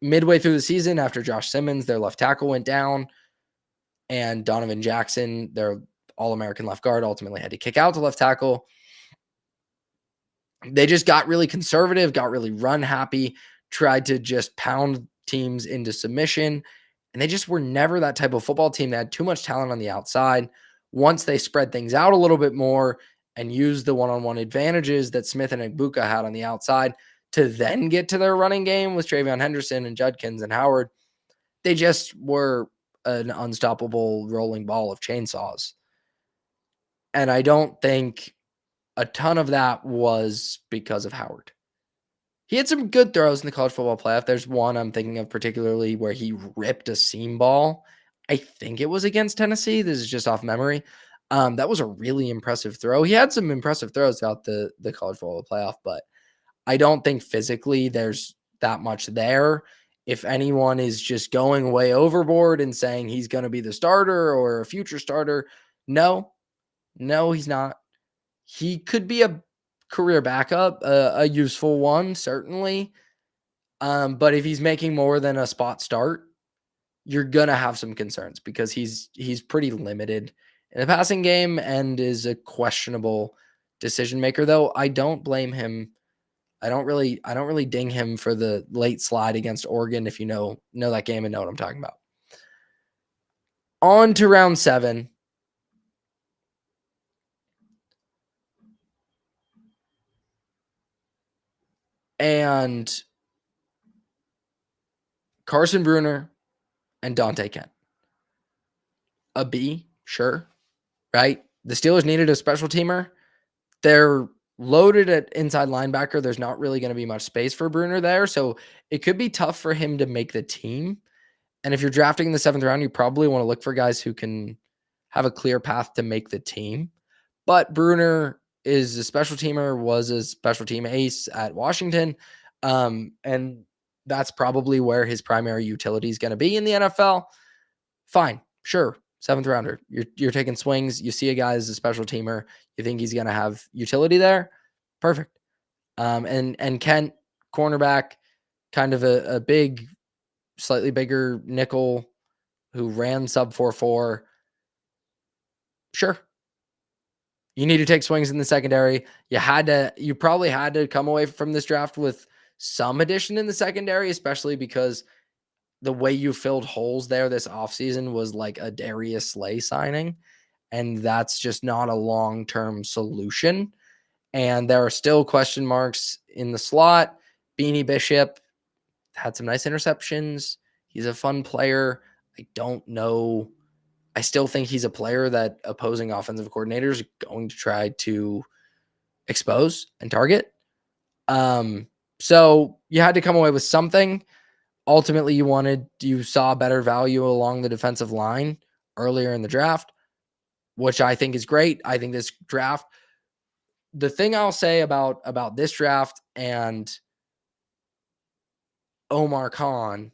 Midway through the season, after Josh Simmons, their left tackle, went down, and Donovan Jackson, their All-American left guard, ultimately had to kick out the left tackle. They just got really conservative, got really run happy, tried to just pound teams into submission, and they just were never that type of football team. They had too much talent on the outside. Once they spread things out a little bit more and used the one-on-one advantages that Smith and Egbuka had on the outside to then get to their running game with Travion Henderson and Judkins and Howard, they just were an unstoppable rolling ball of chainsaws. And I don't think a ton of that was because of Howard. He had some good throws in the college football playoff. There's one I'm thinking of particularly where he ripped a seam ball. I think it was against Tennessee. This is just off memory. That was a really impressive throw. He had some impressive throws throughout the college football playoff, but I don't think physically there's that much there. If anyone is just going way overboard and saying he's going to be the starter or a future starter, no, he's not. He could be a career backup, a useful one, certainly. But if he's making more than a spot start, you're gonna have some concerns because he's pretty limited in the passing game and is a questionable decision maker. Though I don't blame him. I don't really ding him for the late slide against Oregon. If you know that game and know what I'm talking about. On to round 7. And Carson Bruner and Dante Kent. A B, sure, right? The Steelers needed a special teamer. They're loaded at inside linebacker. There's not really going to be much space for Bruner there, so it could be tough for him to make the team. And if you're drafting in the 7th round, you probably want to look for guys who can have a clear path to make the team. But Bruner is a special teamer, was a special team ace at Washington, and that's probably where his primary utility is going to be in the NFL. Fine, sure, 7th rounder. You're taking swings. You see a guy as a special teamer. You think he's going to have utility there? Perfect. And Kent, cornerback, kind of a big, slightly bigger nickel who ran sub 4.4. Sure. You need to take swings in the secondary. You probably had to come away from this draft with some addition in the secondary, especially because the way you filled holes there this offseason was like a Darius Slay signing. And that's just not a long-term solution. And there are still question marks in the slot. Beanie Bishop had some nice interceptions. He's a fun player. I don't know. I still think he's a player that opposing offensive coordinators are going to try to expose and target. So you had to come away with something. Ultimately, you saw better value along the defensive line earlier in the draft, which I think is great. I think this draft, the thing I'll say about this draft and Omar Khan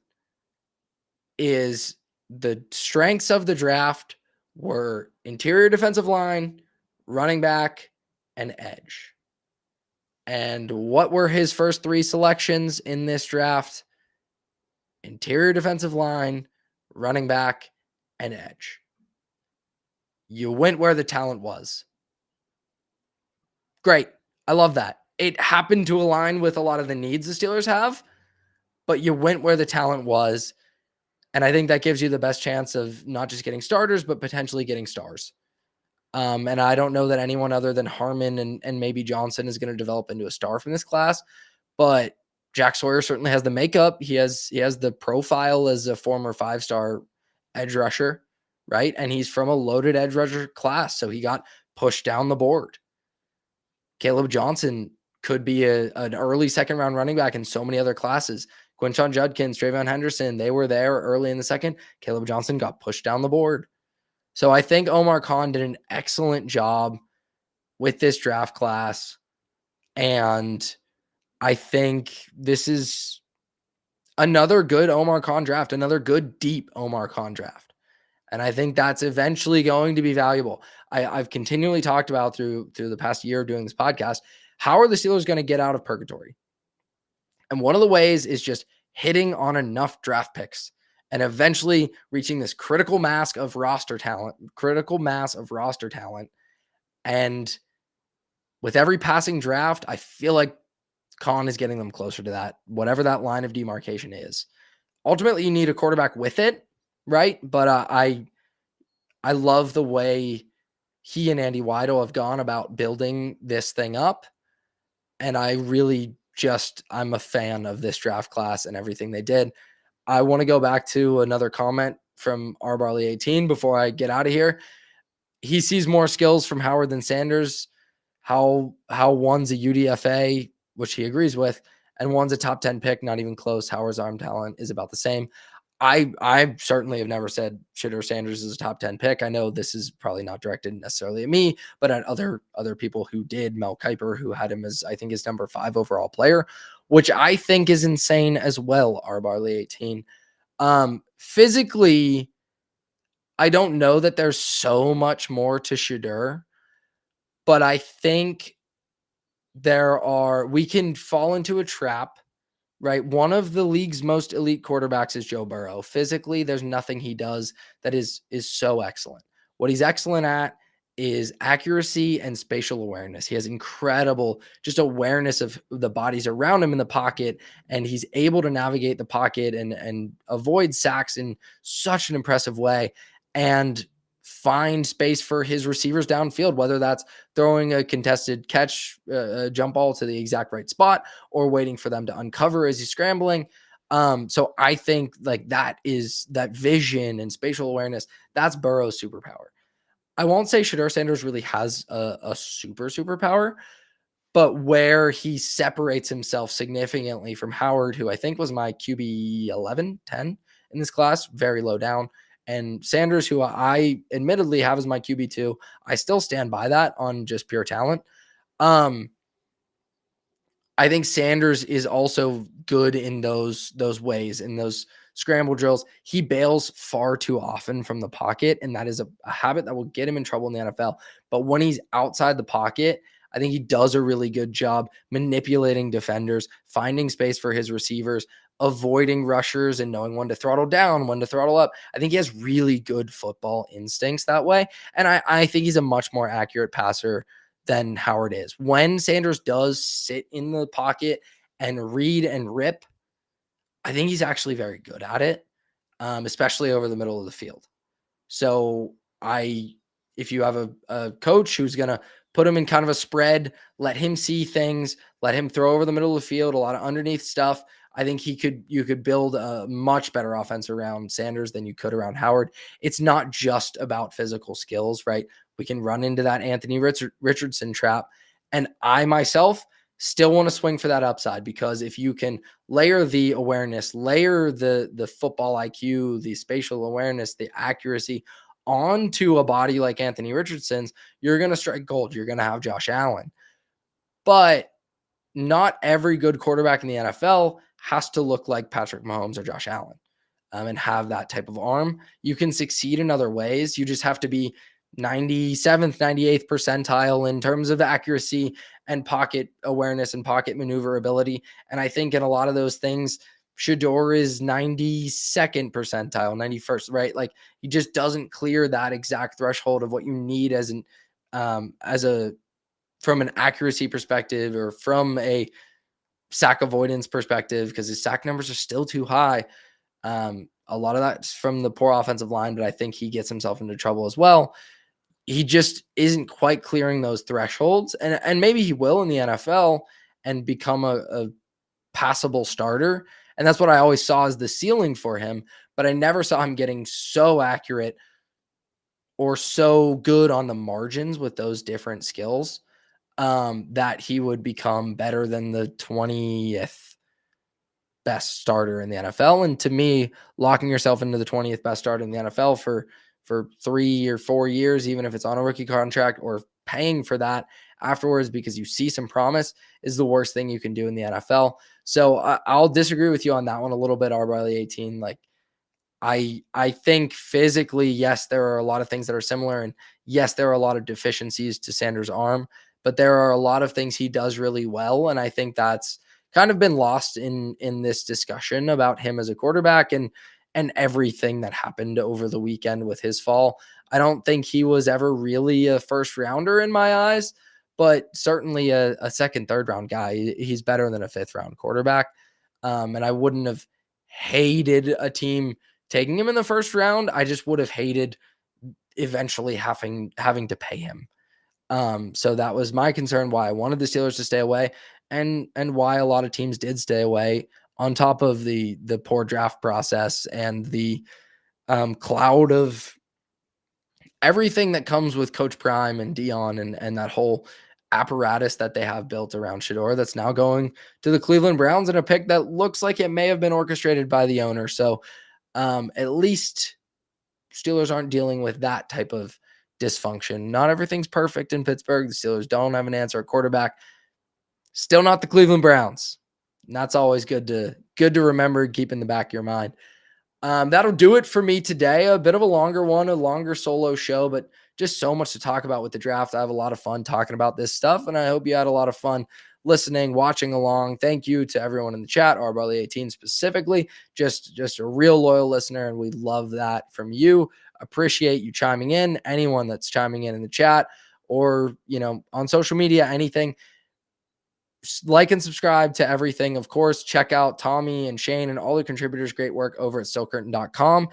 is the strengths of the draft were interior defensive line, running back, and edge. And what were his first 3 selections in this draft? Interior defensive line, running back, and edge. You went where the talent was. Great. I love that. It happened to align with a lot of the needs the Steelers have, but you went where the talent was. And I think that gives you the best chance of not just getting starters, but potentially getting stars. And I don't know that anyone other than Harmon and maybe Johnson is going to develop into a star from this class, but Jack Sawyer certainly has the makeup. He has the profile as a former 5-star edge rusher, right? And he's from a loaded edge rusher class, so he got pushed down the board. Caleb Johnson could be an early second round running back in so many other classes. Quinshon Judkins, Travion Henderson, they were there early in the second. Caleb Johnson got pushed down the board. So I think Omar Khan did an excellent job with this draft class. And I think this is another good Omar Khan draft, another good deep Omar Khan draft. And I think that's eventually going to be valuable. I've continually talked about through the past year doing this podcast, how are the Steelers going to get out of purgatory? And one of the ways is just hitting on enough draft picks and eventually reaching this critical mass of roster talent. And with every passing draft, I feel like Khan is getting them closer to that, whatever that line of demarcation is. Ultimately, you need a quarterback with it, right? But I love the way he and Andy Weidel have gone about building this thing up. And I really I'm a fan of this draft class and everything they did. I want to go back to another comment from R Barley 18 before I get out of here. He sees more skills from Howard than Sanders. How one's a UDFA, which he agrees with, and one's a top 10 pick, not even close. Howard's arm talent is about the same. I certainly have never said Shedeur Sanders is a top 10 pick. I know this is probably not directed necessarily at me, but at other people who did. Mel Kiper, who had him as, I think, his number 5 overall player, which I think is insane as well, R Barley 18. Physically, I don't know that there's so much more to Shedeur, but I think we can fall into a trap, right? One of the league's most elite quarterbacks is Joe Burrow. Physically, there's nothing he does that is so excellent. What he's excellent at is accuracy and spatial awareness. He has incredible just awareness of the bodies around him in the pocket, and he's able to navigate the pocket and avoid sacks in such an impressive way and find space for his receivers downfield, whether that's throwing a contested catch, a jump ball to the exact right spot, or waiting for them to uncover as he's scrambling. So I think like that vision and spatial awareness, that's Burrow's superpower. I won't say Shedeur Sanders really has a superpower, but where he separates himself significantly from Howard, who I think was my QB 11, 10 in this class, very low down, and Sanders, who I admittedly have as my QB2, I still stand by that on just pure talent. I think Sanders is also good in those ways, in those scramble drills. He bails far too often from the pocket, and that is a habit that will get him in trouble in the NFL. But when he's outside the pocket, I think he does a really good job manipulating defenders, finding space for his receivers, avoiding rushers, and knowing when to throttle down, when to throttle up. I think he has really good football instincts that way. And I think he's a much more accurate passer than Howard is. When Sanders does sit in the pocket and read and rip, I think he's actually very good at it, especially over the middle of the field. So if you have a coach who's going to put him in kind of a spread, let him see things, let him throw over the middle of the field, a lot of underneath stuff, I think you could build a much better offense around Sanders than you could around Howard. It's not just about physical skills, right? We can run into that Anthony Richardson trap. And I myself still want to swing for that upside, because if you can layer the awareness, layer the football IQ, the spatial awareness, the accuracy onto a body like Anthony Richardson's, you're going to strike gold. You're going to have Josh Allen. But not every good quarterback in the NFL has to look like Patrick Mahomes or Josh Allen and have that type of arm. You can succeed in other ways. You just have to be 97th, 98th percentile in terms of accuracy and pocket awareness and pocket maneuverability. And I think in a lot of those things, Shedeur is 92nd percentile, 91st, right? Like he just doesn't clear that exact threshold of what you need from an accuracy perspective or from a sack avoidance perspective, because his sack numbers are still too high. A lot of that's from the poor offensive line, but I think he gets himself into trouble as well. He just isn't quite clearing those thresholds, and maybe he will in the NFL and become a passable starter. And that's what I always saw as the ceiling for him, but I never saw him getting so accurate or so good on the margins with those different skills. that he would become better than the 20th best starter in the NFL. And to me, locking yourself into the 20th best starter in the NFL for 3 or 4 years, even if it's on a rookie contract, or paying for that afterwards because you see some promise, is the worst thing you can do in the NFL. So I'll disagree with you on that one a little bit, Barley 18. Like, I think physically, yes, there are a lot of things that are similar, and yes, there are a lot of deficiencies to Sanders' arm, but there are a lot of things he does really well, and I think that's kind of been lost in this discussion about him as a quarterback and everything that happened over the weekend with his fall. I don't think he was ever really a first rounder in my eyes, but certainly a second, third round guy. He's better than a fifth round quarterback, and I wouldn't have hated a team taking him in the first round. I just would have hated eventually having to pay him. So that was my concern, why I wanted the Steelers to stay away, and why a lot of teams did stay away, on top of the poor draft process and the cloud of everything that comes with Coach Prime and Dion and that whole apparatus that they have built around Shedeur that's now going to the Cleveland Browns in a pick that looks like it may have been orchestrated by the owner. So at least Steelers aren't dealing with that type of dysfunction. Not everything's perfect in Pittsburgh. The Steelers don't have an answer at quarterback. Still not the Cleveland Browns. And that's always good to remember, keep in the back of your mind. That'll do it for me today. A bit of a longer one, a longer solo show, but just so much to talk about with the draft. I have a lot of fun talking about this stuff, and I hope you had a lot of fun listening, watching along. Thank you to everyone in the chat, Barley18 specifically, just a real loyal listener, and we love that from you. Appreciate you chiming in. Anyone that's chiming in the chat or, on social media, anything. Like and subscribe to everything. Of course, check out Tommy and Shane and all the contributors' great work over at stillcurtain.com.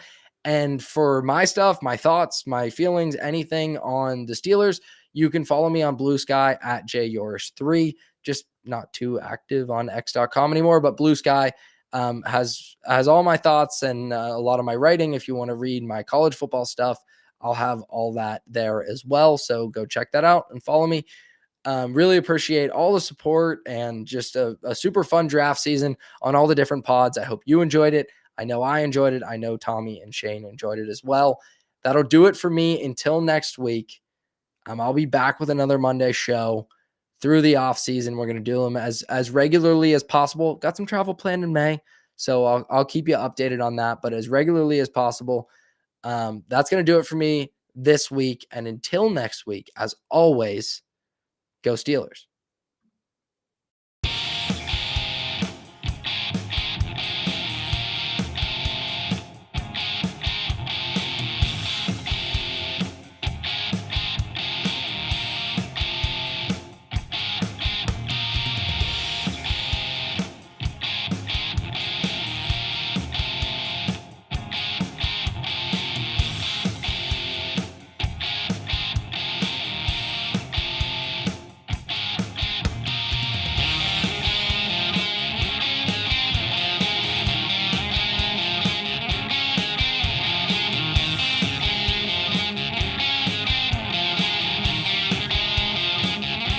And for my stuff, my thoughts, my feelings, anything on the Steelers, you can follow me on Blue Sky at Yourish3. Just not too active on X.com anymore, but Blue Sky has all my thoughts and a lot of my writing. If you want to read my college football stuff, I'll have all that there as well. So go check that out and follow me. Really appreciate all the support and just a super fun draft season on all the different pods. I hope you enjoyed it. I know I enjoyed it. I know Tommy and Shane enjoyed it as well. That'll do it for me until next week. I'll be back with another Monday show through the off season. We're going to do them as regularly as possible. Got some travel planned in May, so I'll keep you updated on that, but as regularly as possible. That's going to do it for me this week. And until next week, as always, go Steelers.